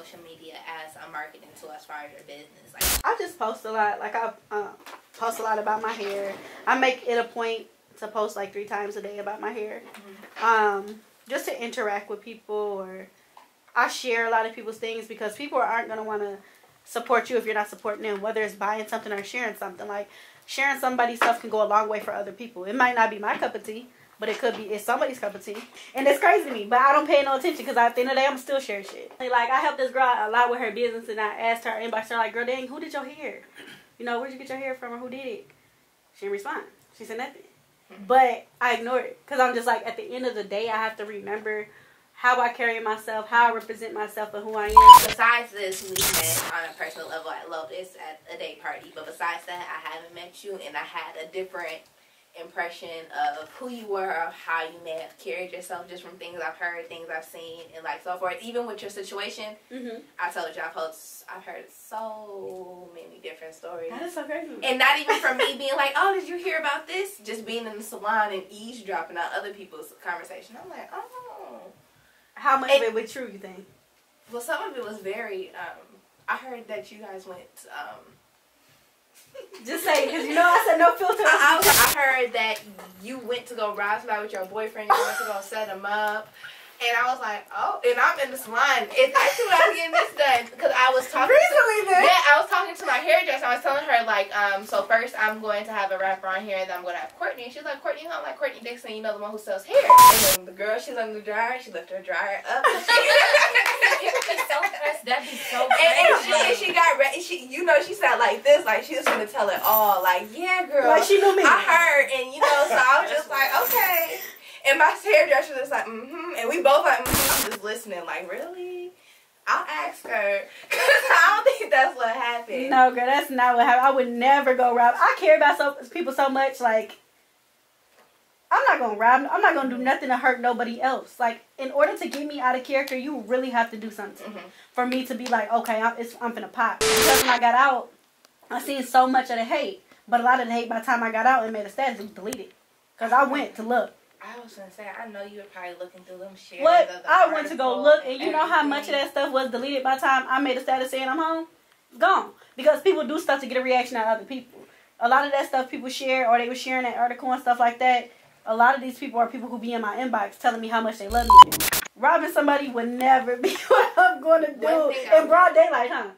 social media as a marketing tool as far as your business? Like, I just post a lot. Like, I post a lot about my hair. I make it a point to post like 3 times a day about my hair. Just to interact with people, or I share a lot of people's things because people aren't going to want to support you if you're not supporting them, whether it's buying something or sharing something. Like, sharing somebody's stuff can go a long way for other people. It might not be my cup of tea, but it's somebody's cup of tea. And it's crazy to me, but I don't pay no attention because at the end of the day, I'm still sharing shit. Like, I helped this girl a lot with her business, and I asked her inbox her, like, girl, dang, who did your hair? You know, where'd you get your hair from, or who did it? She didn't respond. She said nothing. But I ignored it because I'm just like, at the end of the day, I have to remember how I carry myself, how I represent myself, and who I am. Besides this, we met on a personal level at Lotus at a day party. But besides that, I haven't met you, and I had a different impression of who you were, of how you may have carried yourself, just from things I've heard, things I've seen, and like so forth. Even with your situation, I told you I've heard so many different stories. That is so crazy. And not even from me being like, oh, did you hear about this? Just being in the salon and eavesdropping on other people's conversation. I'm like, oh. How much of it was true, you think? Well, some of it was very, I heard that you guys went, just say, because you know I said no filter. I heard that you went to go ride somebody with your boyfriend. You went to go set him up. And I was like, oh, and I'm in this line. It's actually when I was getting this done, because I was talking I was talking to my hairdresser. I was telling her, like, so first I'm going to have a wrapper on here, and then I'm going to have Courtney. And she was like, Courtney, you know, I'm like Courtney Dixon, you know, the one who sells hair. And then the girl, she's on the dryer. She lifted her dryer up. And That'd be so crazy. And she got ready. You know, she sat like this, like she was going to tell it all. Like, yeah, girl. Like she knew me. I heard, and you know, so I was just like, okay. And my hairdresser was like, and we both like, I'm just listening, like, really? I'll ask her, because I don't think that's what happened. No, girl, that's not what happened. I would never go rob. I care about people so much, like, I'm not going to rob. I'm not going to do nothing to hurt nobody else. Like, in order to get me out of character, you really have to do something for me to be like, okay, I'm finna pop. Because when I got out, I seen so much of the hate. But a lot of the hate, by the time I got out and made a status, it was deleted. Because I went to look. I was going to say, I know you were probably looking through them shares. What? I went to go look, and you know how much of that stuff was deleted by the time I made a status saying I'm home? It's gone. Because people do stuff to get a reaction out of other people. A lot of that stuff people share, or they were sharing that article and stuff like that. A lot of these people are people who be in my inbox telling me how much they love me. Robbing somebody would never be what I'm going to do in broad daylight, huh?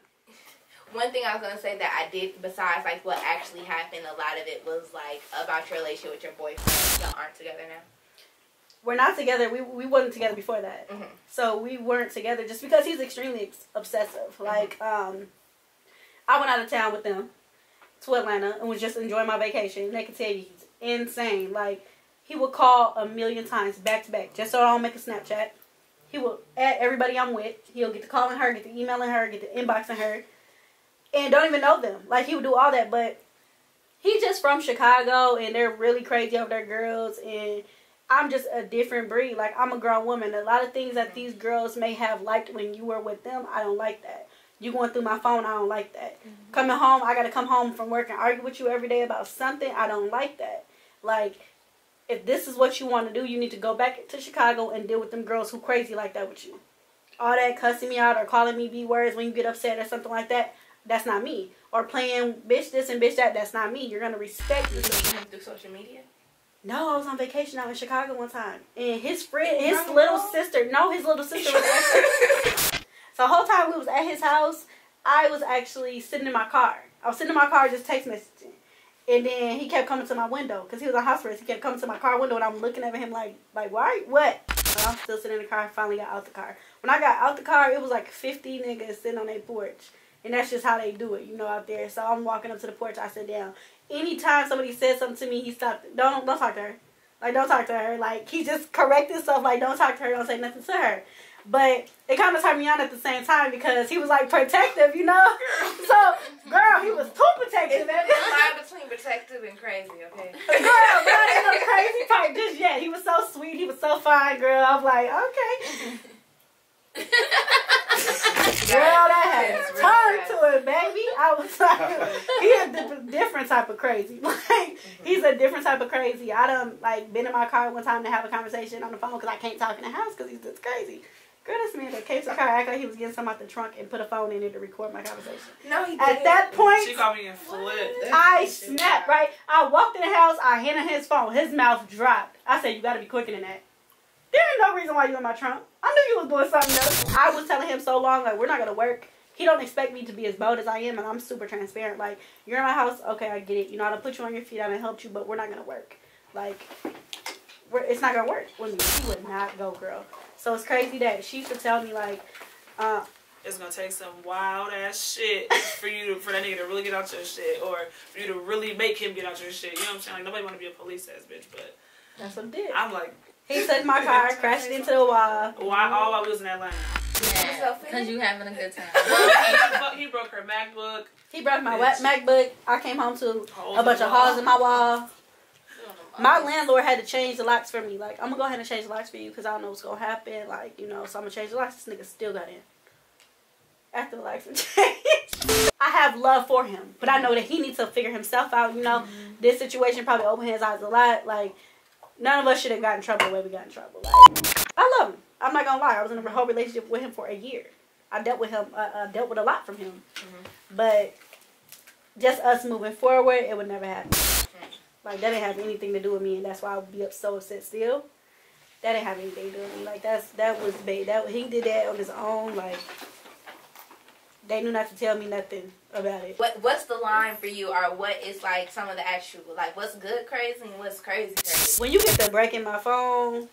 One thing I was going to say that I did, besides, like, what actually happened, a lot of it was, like, about your relationship with your boyfriend. Y'all aren't together now? We're not together. We weren't together before that. So we weren't together just because he's extremely obsessive. Like, I went out of town with them to Atlanta and was just enjoying my vacation. And they can tell you he's insane. Like, he would call a million times back to back just so I don't make a Snapchat. He will add everybody I'm with. He'll get to calling her, get to emailing her, get to inboxing her. And don't even know them. Like, he would do all that, but he's just from Chicago, and they're really crazy over their girls, and I'm just a different breed. Like, I'm a grown woman. A lot of things that these girls may have liked when you were with them, I don't like that. You going through my phone, I don't like that. Coming home, I got to come home from work and argue with you every day about something, I don't like that. Like, if this is what you want to do, you need to go back to Chicago and deal with them girls who crazy like that with you. All that cussing me out or calling me B-words when you get upset or something like that, that's not me. Or playing bitch this and bitch that, that's not me. You're going to respect me. Through social media? No, I was on vacation out in Chicago one time. And his friend, his little sister was actually... So the whole time we was at his house, I was actually sitting in my car. I was sitting in my car just text messaging. And then he kept coming to my window because he was on house arrest. He kept coming to my car window, and I'm looking at him like why? What? So I'm still sitting in the car. I finally got out the car. When I got out the car, it was like 50 niggas sitting on their porch. And that's just how they do it, you know, out there. So I'm walking up to the porch. I sit down. Anytime somebody said something to me, he stopped. Don't talk to her. Like, don't talk to her. Like, he just corrected stuff. Like, don't talk to her. Don't say nothing to her. But it kind of turned me on at the same time because he was, like, protective, you know? So, girl, he was too protective. It's a line between protective and crazy, okay? Girl, that ain't no crazy part just yet. He was so sweet. He was so fine, girl. I was like, okay. Girl, that had turned to it, baby. I was like, he a different type of crazy. Like, he's a different type of crazy. I done, like, been in my car one time to have a conversation on the phone because I can't talk in the house because he's just crazy. Girl, this man that came to the car acting like he was getting something out the trunk and put a phone in it to record my conversation. No, he didn't. At that point, she called me and flipped. I snapped, right? I walked in the house, I handed his phone, his mouth dropped. I said, you gotta be quicker than that. There ain't no reason why you in my trunk. I knew you was doing something else. I was telling him so long, like, we're not gonna work. He don't expect me to be as bold as I am, and I'm super transparent. Like, you're in my house, okay, I get it. You know, I done put you on your feet, I done helped you, but we're not gonna work. Like, it's not gonna work with me. She would not go, girl. So it's crazy that she used to tell me, like, it's gonna take some wild ass shit for that nigga to really get out your shit, or for you to really make him get out your shit. You know what I'm saying? Like, nobody wanna be a police ass bitch, but that's what it did. I'm like, he took my car, crashed into the wall. Why all I was in that line? Yeah, because you having a good time. He broke her MacBook. He broke my MacBook. I came home to a bunch of holes in my wall. My landlord had to change the locks for me. Like, I'm going to go ahead and change the locks for you because I don't know what's going to happen. Like, you know, so I'm going to change the locks. This nigga still got in. After the locks were changed. I have love for him. But I know that he needs to figure himself out. You know, this situation probably opened his eyes a lot. Like, none of us should have gotten in trouble the way we got in trouble. Like, I love him. I'm not going to lie. I was in a whole relationship with him for a year. I dealt with him. Dealt with a lot from him. But just us moving forward, it would never happen. Like, that didn't have anything to do with me, and that's why I would be so upset still. That didn't have anything to do with me. Like, that was big. He did that on his own. Like, they knew not to tell me nothing about it. What's the line for you, or what is, like, some of the actual, like, what's good crazy and what's crazy crazy? When you get to breaking my phone,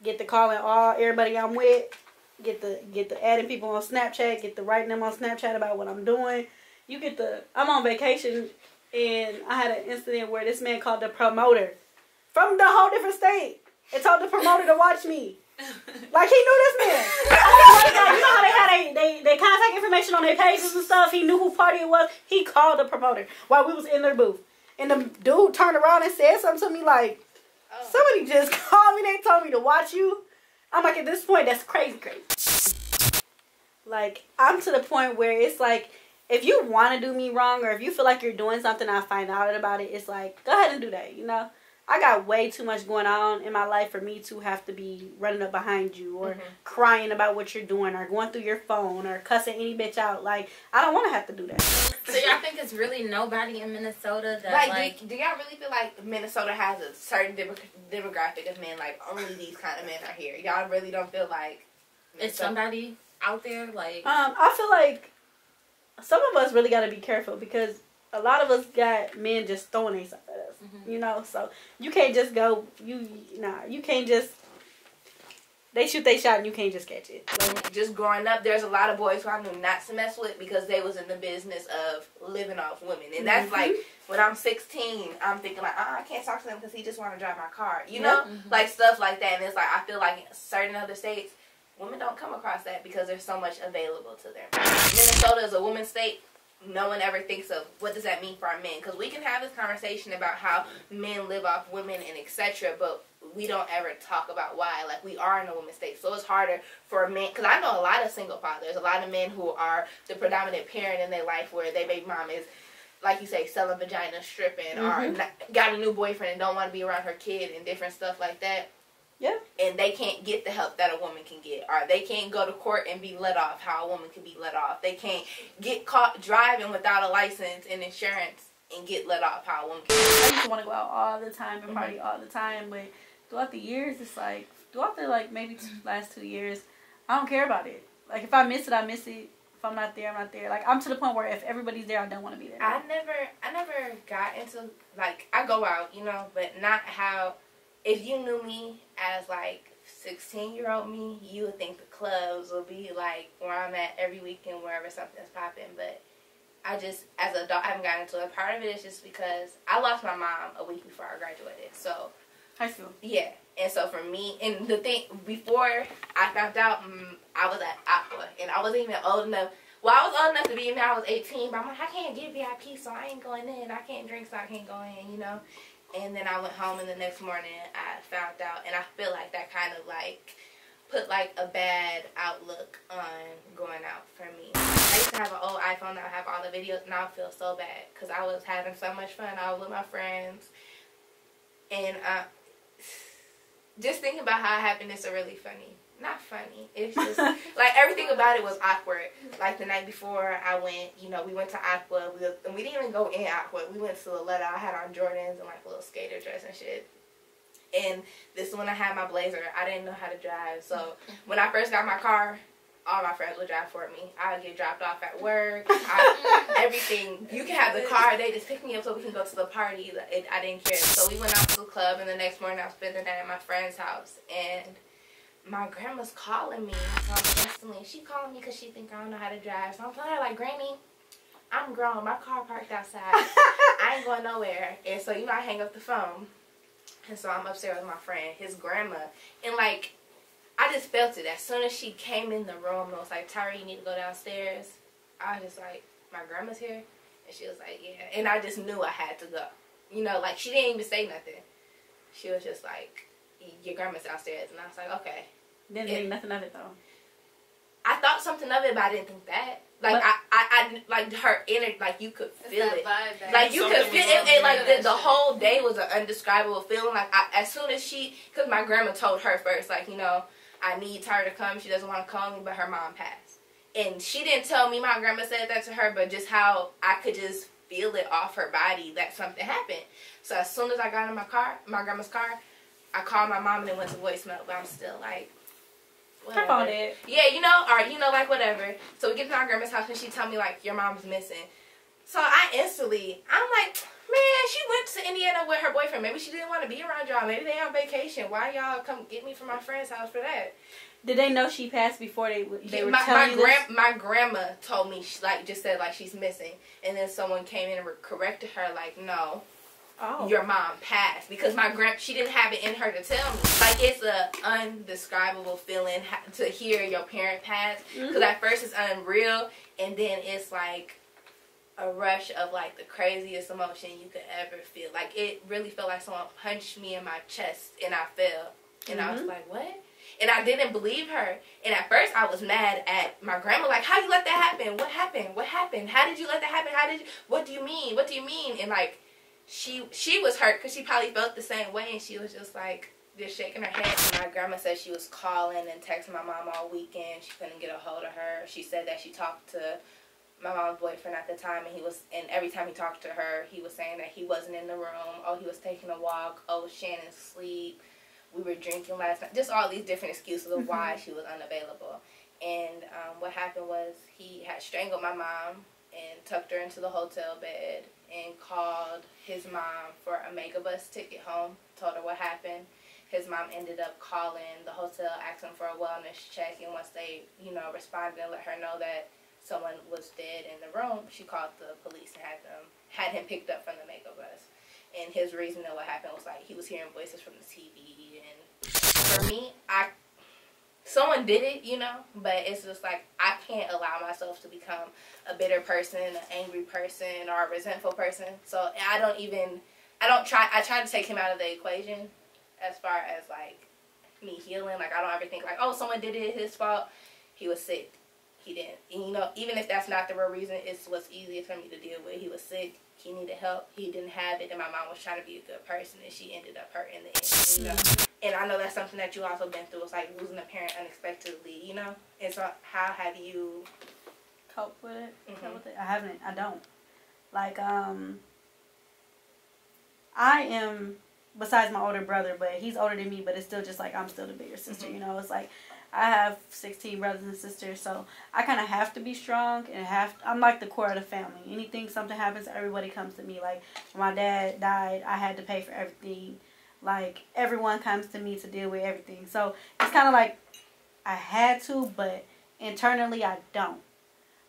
get to calling everybody I'm with, get the adding people on Snapchat, get to writing them on Snapchat about what I'm doing, I'm on vacation. And I had an incident where this man called the promoter from the whole different state and told the promoter to watch me. Like, he knew this man. You know how they had they contact information on their pages and stuff? He knew who party it was. He called the promoter while we was in their booth. And the dude turned around and said something to me like, somebody just called me. They told me to watch you. I'm like, at this point, that's crazy. Like, I'm to the point where it's like, if you want to do me wrong, or if you feel like you're doing something, I find out about it, it's like, go ahead and do that, you know? I got way too much going on in my life for me to have to be running up behind you, or crying about what you're doing, or going through your phone, or cussing any bitch out. Like, I don't want to have to do that. So y'all think it's really nobody in Minnesota that, like... Do y'all really feel like Minnesota has a certain demographic of men, like, only these kind of men are here? Y'all really don't feel like... Is somebody out there, like... I feel like some of us really got to be careful, because a lot of us got men just throwing themselves at us, you know? So you can't just go, you can't just, they shoot they shot and you can't just catch it. Like, just growing up, there's a lot of boys who I knew not to mess with because they was in the business of living off women. And that's like, when I'm 16, I'm thinking like, I can't talk to them because he just want to drive my car, you know? Like, stuff like that. And it's like, I feel like in certain other states, women don't come across that because there's so much available to them. Minnesota is a woman's state. No one ever thinks of what does that mean for our men, because we can have this conversation about how men live off women and etc., but we don't ever talk about why. Like, we are in a woman's state, so it's harder for men, because I know a lot of single fathers, a lot of men who are the predominant parent in their life, where their baby mom is, like you say, selling vagina, stripping, or got a new boyfriend and don't want to be around her kid and different stuff like that. Yeah. And they can't get the help that a woman can get. Or they can't go to court and be let off how a woman can be let off. They can't get caught driving without a license and insurance and get let off how a woman can. I used to want to go out all the time and party all the time, but throughout the years, it's like, throughout the, like, maybe last 2 years, I don't care about it. Like, if I miss it, I miss it. If I'm not there, I'm not there. Like, I'm to the point where if everybody's there, I don't want to be there. I never got into, like, I go out, you know, but not how... If you knew me as, like, 16-year-old me, you would think the clubs would be, like, where I'm at every weekend, wherever something's popping. But I just, as an adult, I haven't gotten into it. Part of it is just because I lost my mom a week before I graduated. So, high school. Yeah. And so for me, and the thing, before I found out, I was at Aqua. And I wasn't even old enough. Well, I was old enough to be in there. I was 18. But I'm like, I can't get VIP, so I ain't going in. I can't drink, so I can't go in, you know. And then I went home, and the next morning I found out, and I feel like that kind of, like, put, like, a bad outlook on going out for me. I used to have an old iPhone that I have all the videos, and I feel so bad, because I was having so much fun. I was with my friends, and just thinking about how happiness are really funny. not funny. It's just like everything about it was awkward. Like the night before I went, you know, we went to Aqua. We didn't even go in Aqua. We went to Loletta. I had on Jordans and like a little skater dress and shit. And this is when I had my blazer. I didn't know how to drive. So when I first got my car, all my friends would drive for me. I would get dropped off at work. Everything. You can have the car. They just pick me up so we can go to the party. I didn't care. So we went out to the club, and the next morning I spent the night at my friend's house. And my grandma's calling me. So I'm instantly, she calling me because she think I don't know how to drive. So I'm telling her, like, Granny, I'm grown. My car parked outside. I ain't going nowhere. And so, you know, I hang up the phone. And so I'm upstairs with my friend, his grandma. And, like, I just felt it. As soon as she came in the room and was like, Tyra, you need to go downstairs. I was just like, my grandma's here? And she was like, yeah. And I just knew I had to go. You know, like, she didn't even say nothing. She was just like, your grandma's downstairs. And I was like, okay. Didn't think nothing of it, though. I thought something of it, but I didn't think that. Like, I like her energy, like, you could feel it. Vibe, like, you could feel it. And, like, the whole day was an indescribable feeling. Like, as soon as because my grandma told her first, like, you know, I need Tyra to come. She doesn't want to call me, but her mom passed. And she didn't tell me my grandma said that to her, but just how I could just feel it off her body that something happened. So as soon as I got in my grandma's car, I called my mom and it went to voicemail, but I'm still like, whatever. Her phone did. Yeah, you know, or, you know, like, whatever. So we get to my grandma's house and she tell me, like, your mom's missing. So I'm like, man, she went to Indiana with her boyfriend. Maybe she didn't want to be around y'all. Maybe they on vacation. Why y'all come get me from my friend's house for that? Did they know she passed before they were telling you this? My grandma told me, just said, like, she's missing. And then someone came in and corrected her, like, no. Oh. Your mom passed. Because she didn't have it in her to tell me. Like, it's an undescribable feeling to hear your parent pass. Because at first it's unreal. And then it's like a rush of, like, the craziest emotion you could ever feel. Like, it really felt like someone punched me in my chest and I fell. And I was like, what? And I didn't believe her. And at first I was mad at my grandma. Like, how you let that happen? What happened? What happened? How did you let that happen? What do you mean? What do you mean? And, like, she was hurt because she probably felt the same way. And she was just, like, just shaking her head. And my grandma said she was calling and texting my mom all weekend. She couldn't get a hold of her. She said that she talked to my mom's boyfriend at the time, and every time he talked to her, he was saying that he wasn't in the room. Oh, he was taking a walk. Oh, Shannon's asleep. We were drinking last night. Just all these different excuses of why she was unavailable. And what happened was he had strangled my mom and tucked her into the hotel bed and called his mom for a megabus ticket home, told her what happened. His mom ended up calling the hotel, asking for a wellness check, and once they, you know, responded and let her know that someone was dead in the room, she called the police and had him picked up from the megabus. And his reason that what happened was, like, he was hearing voices from the TV. And for me, someone did it, you know, but it's just like I can't allow myself to become a bitter person, an angry person, or a resentful person. So I try to take him out of the equation as far as, like, me healing. Like, I don't ever think, like, oh, someone did it, his fault. He was sick. He didn't. And, you know, even if that's not the real reason, it's what's easiest for me to deal with. He was sick. He needed help. He didn't have it. And my mom was trying to be a good person, and she ended up hurt in the end, you know. And I know that's something that you also been through. It's like losing a parent unexpectedly, you know. And so how have you cope with it? Cope with it? I haven't. I don't. Like, I am, besides my older brother, but he's older than me, but it's still just like I'm still the bigger sister, you know. It's like I have 16 brothers and sisters, so I kind of have to be strong, and I'm like the core of the family. Something happens, everybody comes to me. Like, when my dad died, I had to pay for everything. Like, everyone comes to me to deal with everything. So it's kind of like I had to, but internally I don't.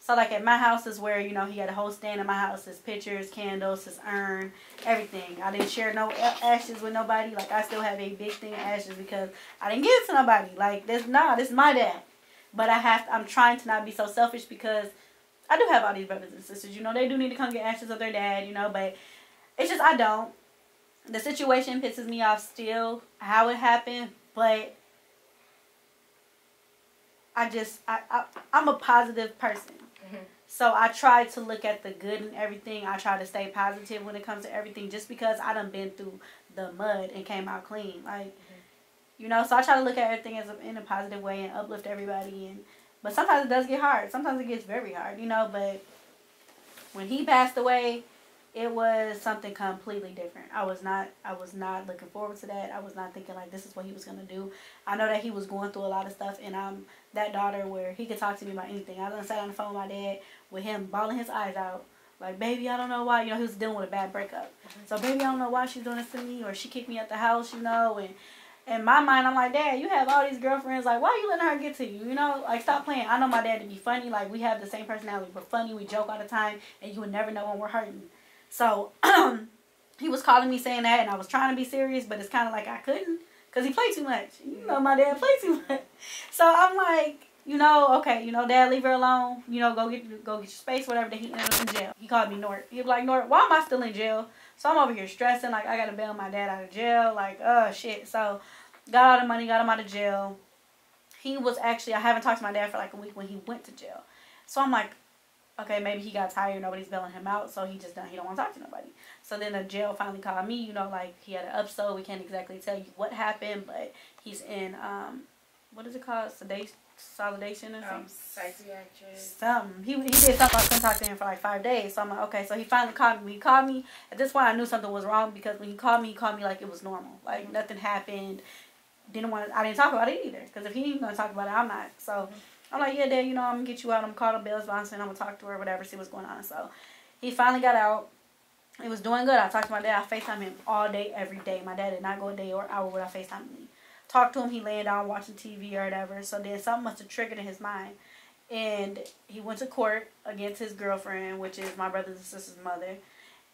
So, like, at my house is where, you know, he had a whole stand in my house. His pictures, candles, his urn, everything. I didn't share no ashes with nobody. Like, I still have a big thing of ashes because I didn't give it to nobody. Like, this is my dad. But I'm trying to not be so selfish because I do have all these brothers and sisters. You know, they do need to come get ashes of their dad, you know. But it's just I don't. The situation pisses me off still, how it happened. But I'm a positive person. So I try to look at the good in everything. I try to stay positive when it comes to everything, just because I done been through the mud and came out clean. Like, You know, so I try to look at everything as in a positive way and uplift everybody. But sometimes it does get hard. Sometimes it gets very hard, you know. But when he passed away, it was something completely different. I was not looking forward to that. I was not thinking like this is what he was gonna do. I know that he was going through a lot of stuff, and I'm that daughter where he could talk to me about anything. I done sat on the phone with my dad with him bawling his eyes out. Like, baby, I don't know why. You know, he was dealing with a bad breakup. So, baby, I don't know why she's doing this to me, or she kicked me out the house, you know. And in my mind, I'm like, Dad, you have all these girlfriends. Like, why are you letting her get to you? You know, like, stop playing. I know my dad to be funny. Like, we have the same personality. We're funny. We joke all the time. And you would never know when we're hurting. So, he was calling me saying that, and I was trying to be serious, but it's kind of like I couldn't because he played too much. You know, my dad played too much. So, I'm like, you know, okay, you know, Dad, leave her alone. You know, go get your space, whatever. Then he ended up in jail. He called me Nort. He was like, Nort, why am I still in jail? So I'm over here stressing, like I gotta bail my dad out of jail, like shit. So got all the money, got him out of jail. He was actually, I haven't talked to my dad for like a week when he went to jail. So I'm like, okay, maybe he got tired, nobody's bailing him out, so he don't want to talk to nobody. So then the jail finally called me, you know, like he had an upsode. We can't exactly tell you what happened, but he's in what is it called? Solidation or something? Psychiatric. Something. He did something. I couldn't talk to him for like 5 days. So I'm like, okay. So he finally called me. He called me. At this point, I knew something was wrong because when he called me like it was normal. Like nothing happened. I didn't talk about it either. Because if he ain't going to talk about it, I'm not. So I'm like, yeah, Dad, you know, I'm going to get you out. I'm going to call the Bell's bounce and I'm going to talk to her, whatever, see what's going on. So he finally got out. He was doing good. I talked to my dad. I FaceTime him all day, every day. My dad did not go a day or hour without FaceTiming me. Talked to him, he laying down watching TV or whatever. So then something must have triggered in his mind. And he went to court against his girlfriend, which is my brother's and sister's mother.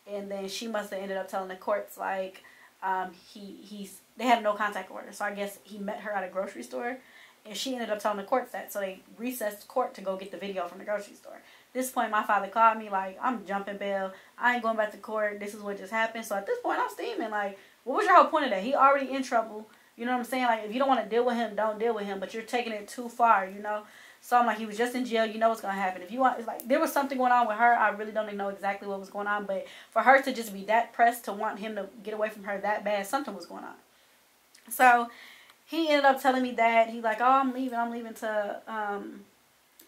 And then she must have ended up telling the courts, like, they had a no contact order. So I guess he met her at a grocery store. And she ended up telling the courts that. So they recessed court to go get the video from the grocery store. At this point, my father called me, like, I'm jumping bail. I ain't going back to court. This is what just happened. So at this point, I'm steaming. Like, what was your whole point of that? He already in trouble. You know what I'm saying? Like, if you don't want to deal with him, don't deal with him. But you're taking it too far, you know? So I'm like, he was just in jail. You know what's going to happen. If you want, it's like, there was something going on with her. I really don't even know exactly what was going on. But for her to just be that pressed to want him to get away from her that bad, something was going on. So he ended up telling me that. He's like, oh, I'm leaving to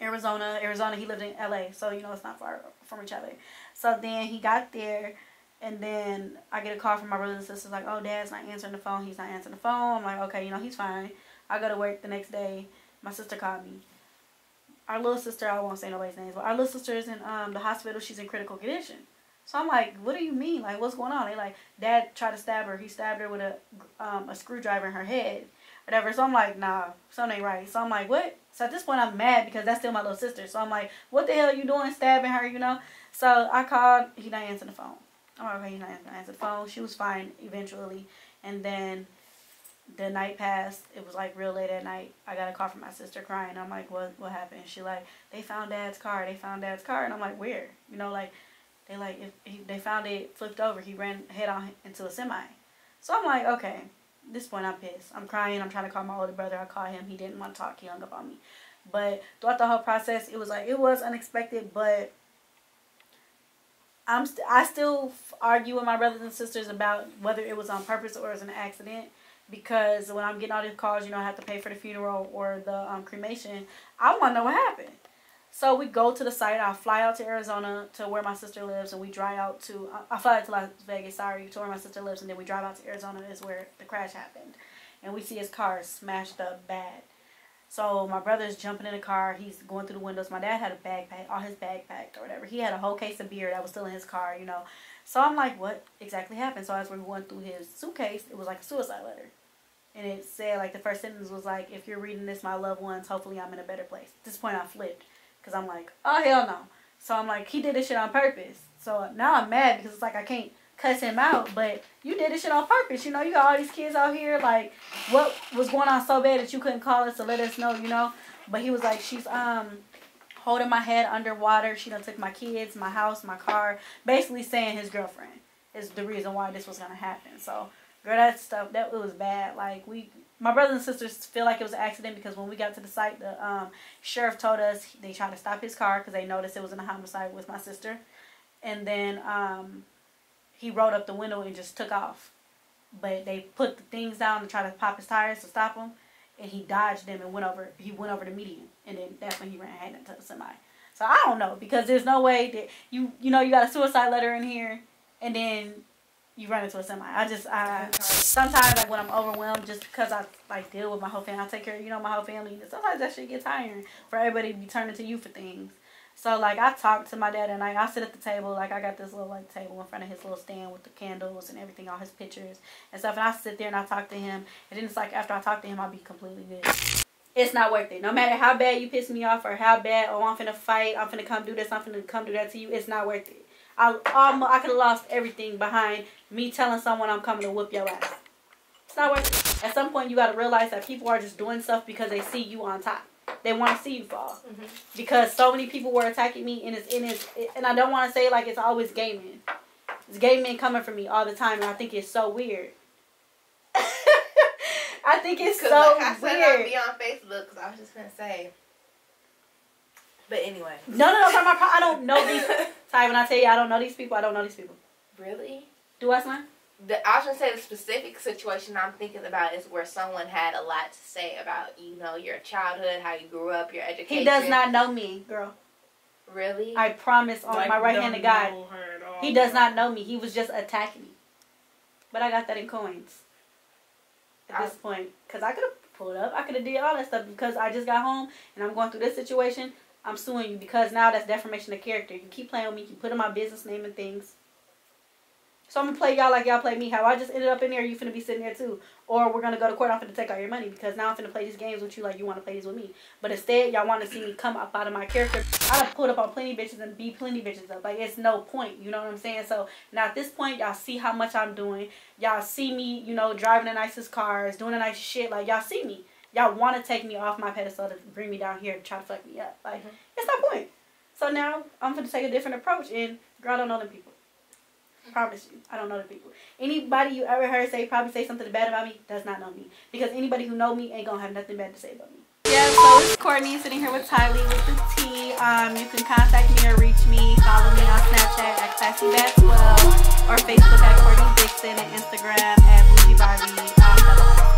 Arizona. He lived in LA. So, you know, it's not far from each other. So then he got there. And then I get a call from my brothers and sisters like, oh, Dad's not answering the phone. He's not answering the phone. I'm like, okay, you know, he's fine. I go to work the next day. My sister called me. Our little sister, I won't say nobody's names, but our little sister is in the hospital. She's in critical condition. So I'm like, what do you mean? Like, what's going on? They like, Dad tried to stab her. He stabbed her with a screwdriver in her head. Whatever. So I'm like, nah, something ain't right. So I'm like, what? So at this point, I'm mad because that's still my little sister. So I'm like, what the hell are you doing stabbing her, you know? So I called. He not answering the phone. I'm like, okay, he's not answering the phone. She was fine eventually. And then the night passed. It was like real late at night. I got a call from my sister crying. I'm like, what happened? She like, they found Dad's car. And I'm like, where? You know, like, they found it flipped over. He ran head on into a semi. So I'm like, okay. At this point, I'm pissed. I'm crying. I'm trying to call my older brother. I called him. He didn't want to talk. He hung up on me. But throughout the whole process, it was unexpected, but I still argue with my brothers and sisters about whether it was on purpose or it was an accident, because when I'm getting all these calls, you know, I have to pay for the funeral or the cremation. I want to know what happened. So we go to the site. I fly out to Arizona to where my sister lives, and we drive out to, I fly out to Las Vegas, to where my sister lives, and then we drive out to Arizona is where the crash happened. And we see his car smashed up bad. So my brother's jumping in the car. He's going through the windows. My dad had a backpack, all his bag packed or whatever. He had a whole case of beer that was still in his car, you know. So I'm like, what exactly happened? So as we went through his suitcase, it was like a suicide letter. And it said, like, the first sentence was like, if you're reading this, my loved ones, hopefully I'm in a better place. At this point, I flipped. Because I'm like, oh, hell no. So I'm like, he did this shit on purpose. So now I'm mad because it's like I can't cuss him out, but you did this shit on purpose. You know, you got all these kids out here. Like, what was going on so bad that you couldn't call us to let us know, you know? But he was like, she's holding my head underwater. She done took my kids, my house, my car. Basically saying his girlfriend is the reason why this was going to happen. So, girl, that stuff, it was bad. Like, my brothers and sisters feel like it was an accident because when we got to the site, the sheriff told us they tried to stop his car because they noticed it was in a homicide with my sister. And then he rolled up the window and just took off. but they put the things down to try to pop his tires to stop him, and he dodged them and went over the median, and then that's when he ran ahead into somebody. So I don't know, because there's no way that you got a suicide letter in here, and then you run into a semi. Sometimes, like, when I'm overwhelmed, just because I, like, deal with my whole family, I take care of, my whole family, and sometimes that shit gets tiring for everybody to be turning to you for things. So, like, I talk to my dad at night. I sit at the table. Like, I got this little, like, table in front of his little stand with the candles and everything, all his pictures and stuff. And I sit there and I talk to him. And then it's like, after I talk to him, I'll be completely good. It's not worth it. No matter how bad you piss me off or how bad, I'm finna fight, I'm finna come do this, I'm finna come do that to you, it's not worth it. I could have lost everything behind me telling someone I'm coming to whoop your ass. It's not worth it. At some point, you got to realize that people are just doing stuff because they see you on top. They want to see you fall. Mm-hmm. Because so many people were attacking me, and I don't want to say like it's always gay men. It's gay men coming for me all the time, and I think it's so weird. I think it's so like I said, weird. I'll be on Facebook because I was just going to say. But anyway. No, I don't know these. Ty, when I tell you I don't know these people, I don't know these people. Really? Do I, son? I was going to say the specific situation I'm thinking about is where someone had a lot to say about, your childhood, how you grew up, your education. He does not know me, girl. Really? I promise on my right hand of God. He does not know me. He was just attacking me. But I got that in coins. At this point. Because I could have pulled up. I could have did all that stuff because I just got home and I'm going through this situation. I'm suing you because now that's defamation of character. You keep playing with me. You put in my business name and things. So I'm going to play y'all like y'all play me. How I just ended up in there, you finna be sitting there too. Or we're going to go to court. I'm finna take all your money because now I'm finna play these games with you like you want to play these with me. But instead, y'all want to see me come up out of my character. I done pulled up on plenty bitches and beat plenty bitches up. Like, it's no point. You know what I'm saying? So now at this point, y'all see how much I'm doing. Y'all see me, driving the nicest cars, doing the nicest shit. Like, y'all see me. Y'all want to take me off my pedestal to bring me down here to try to fuck me up. Like, it's no point. So now, I'm going to take a different approach. And, girl, I don't know them people. I promise you. I don't know the people. Anybody you ever heard probably say something bad about me does not know me. Because anybody who know me ain't going to have nothing bad to say about me. Yeah, so it's Courtney sitting here with Tylee with the T. You can contact me or reach me. Follow me on Snapchat at ClassyBat12 or Facebook at Courtneiy Dixon and Instagram at Bougie Barbie.